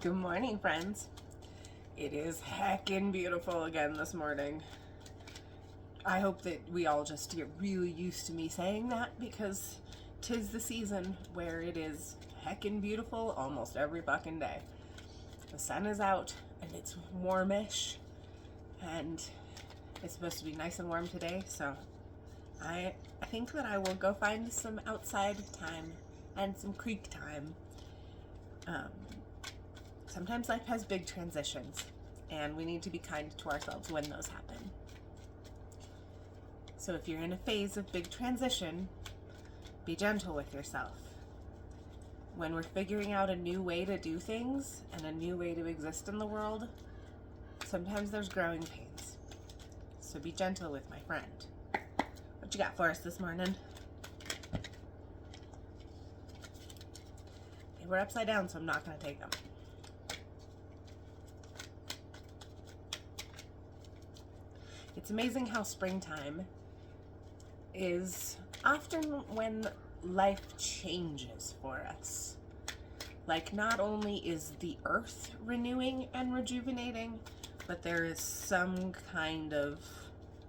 Good morning, friends. It is heckin' beautiful again this morning. I hope that we all just get really used to me saying that, because 'tis the season where it is heckin' beautiful almost every fucking day. The sun is out and it's warmish, and it's supposed to be nice and warm today, so I think that I will go find some outside time and some creek time. Sometimes life has big transitions, and we need to be kind to ourselves when those happen. So if you're in a phase of big transition, be gentle with yourself. When we're figuring out a new way to do things and a new way to exist in the world, sometimes there's growing pains. So be gentle with my friend. What you got for us this morning? They were upside down, so I'm not going to take them. It's amazing how springtime is often when life changes for us. Like, not only is the earth renewing and rejuvenating, but there is some kind of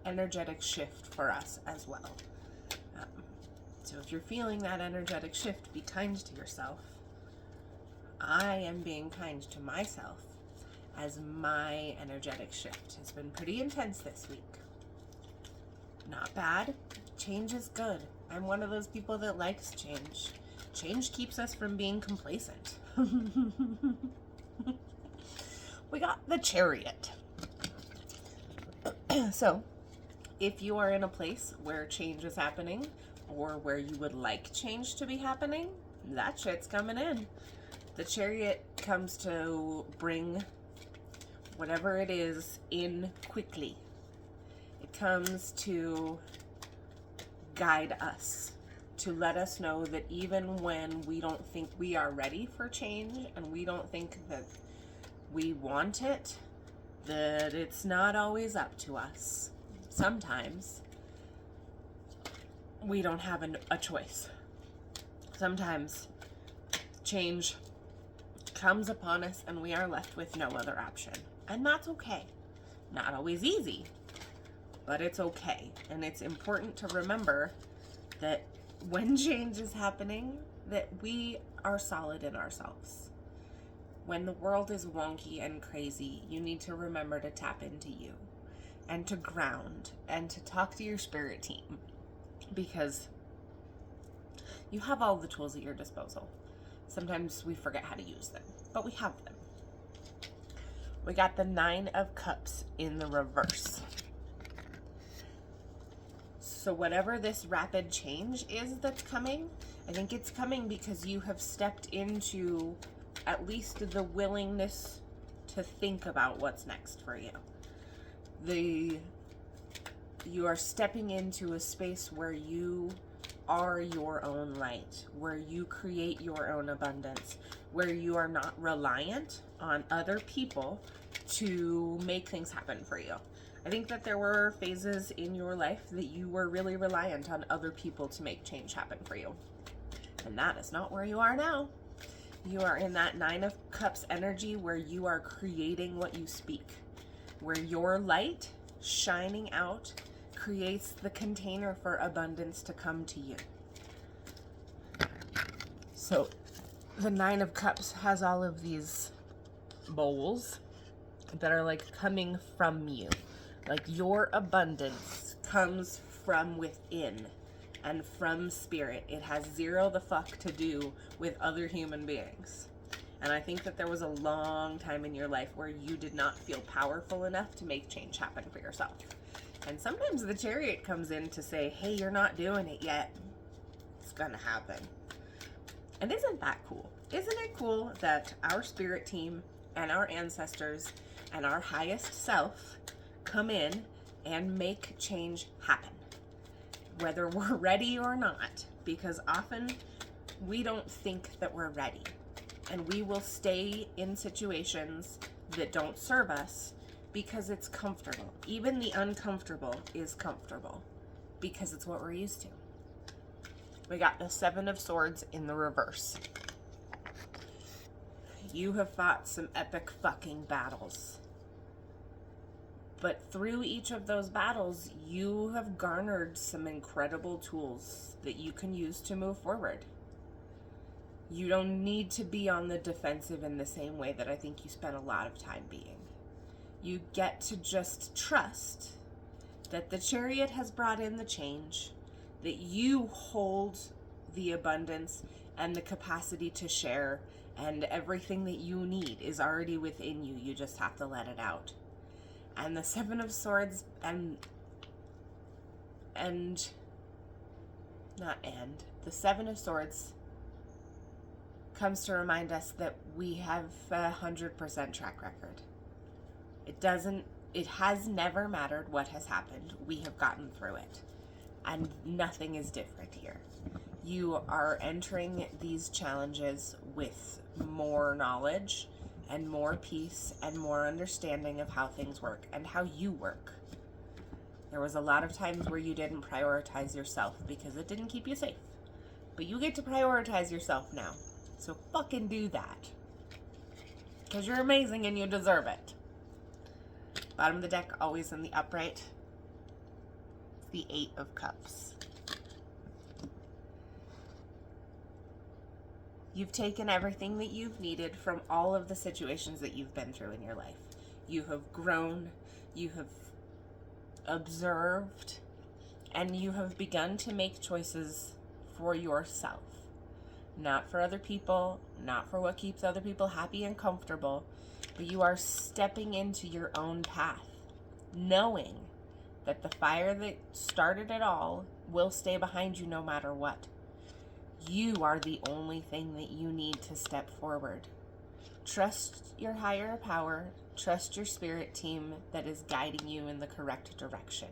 energetic shift for us as well. So if you're feeling that energetic shift, be kind to yourself. I am being kind to myself, as my energetic shift has been pretty intense this week. Not bad. Change is good. I'm one of those people that likes change. Change keeps us from being complacent. We got the Chariot. So, if you are in a place where change is happening, or where you would like change to be happening, that shit's coming in. The Chariot comes to bring whatever it is in quickly. It comes to guide us, to let us know that even when we don't think we are ready for change and we don't think that we want it, that it's not always up to us. Sometimes we don't have a choice. Sometimes change comes upon us and we are left with no other option. And that's okay. Not always easy, but it's okay. And it's important to remember that when change is happening, that we are solid in ourselves. When the world is wonky and crazy, you need to remember to tap into you and to ground and to talk to your spirit team, because you have all the tools at your disposal. Sometimes we forget how to use them, but we have them. We got the 9 of Cups in the reverse. So whatever this rapid change is that's coming, I think it's coming because you have stepped into at least the willingness to think about what's next for you. You are stepping into a space where you are your own light, where you create your own abundance, where you are not reliant on other people to make things happen for you. I think that there were phases in your life that you were really reliant on other people to make change happen for you. And that is not where you are now. You are in that 9 of Cups energy where you are creating what you speak, where your light shining out creates the container for abundance to come to you. So the 9 of Cups has all of these bowls that are like coming from you. Like, your abundance comes from within and from spirit. It has zero the fuck to do with other human beings. And I think that there was a long time in your life where you did not feel powerful enough to make change happen for yourself. And sometimes the Chariot comes in to say, hey, you're not doing it yet. It's gonna happen. And isn't that cool? Isn't it cool that our spirit team and our ancestors and our highest self come in and make change happen, whether we're ready or not? Because often we don't think that we're ready, and we will stay in situations that don't serve us because it's comfortable. Even the uncomfortable is comfortable because it's what we're used to. We got the 7 of Swords in the reverse. You have fought some epic fucking battles. But through each of those battles, you have garnered some incredible tools that you can use to move forward. You don't need to be on the defensive in the same way that I think you spent a lot of time being. You get to just trust that the chariot has brought in the change, that you hold the abundance and the capacity to share, and everything that you need is already within you. You just have to let it out. And the Seven of Swords the Seven of Swords comes to remind us that we have 100% track record. It has never mattered what has happened. We have gotten through it. And nothing is different here. You are entering these challenges with more knowledge and more peace and more understanding of how things work and how you work. There was a lot of times where you didn't prioritize yourself because it didn't keep you safe. But you get to prioritize yourself now. So fucking do that. Because you're amazing and you deserve it. Bottom of the deck, always in the upright. It's the Eight of Cups. You've taken everything that you've needed from all of the situations that you've been through in your life. You have grown, you have observed, and you have begun to make choices for yourself. Not for other people, not for what keeps other people happy and comfortable, but you are stepping into your own path, knowing that the fire that started it all will stay behind you no matter what. You are the only thing that you need to step forward. Trust your higher power. Trust your spirit team that is guiding you in the correct direction.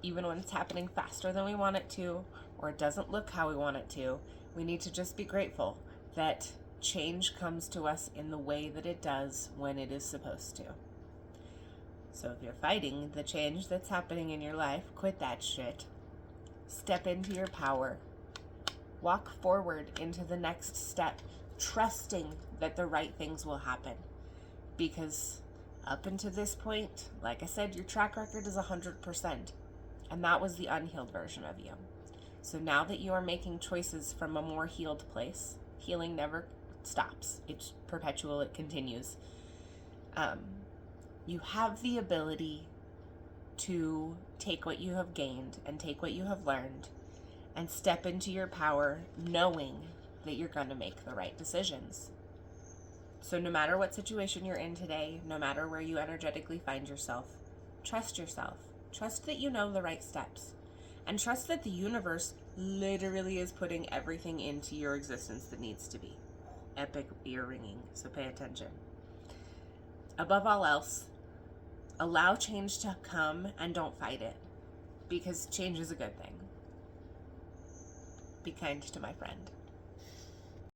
Even when it's happening faster than we want it to, or it doesn't look how we want it to, we need to just be grateful that change comes to us in the way that it does when it is supposed to. So if you're fighting the change that's happening in your life, quit that shit. Step into your power. Walk forward into the next step, trusting that the right things will happen. Because up until this point, like I said, your track record is 100%. And that was the unhealed version of you. So now that you are making choices from a more healed place, healing never stops. It's perpetual, it continues. You have the ability to take what you have gained and take what you have learned and step into your power knowing that you're going to make the right decisions. So no matter what situation you're in today, no matter where you energetically find yourself, trust yourself. Trust that you know the right steps. And trust that the universe literally is putting everything into your existence that needs to be. Epic ear ringing, so pay attention. Above all else, allow change to come and don't fight it. Because change is a good thing. Be kind to my friend.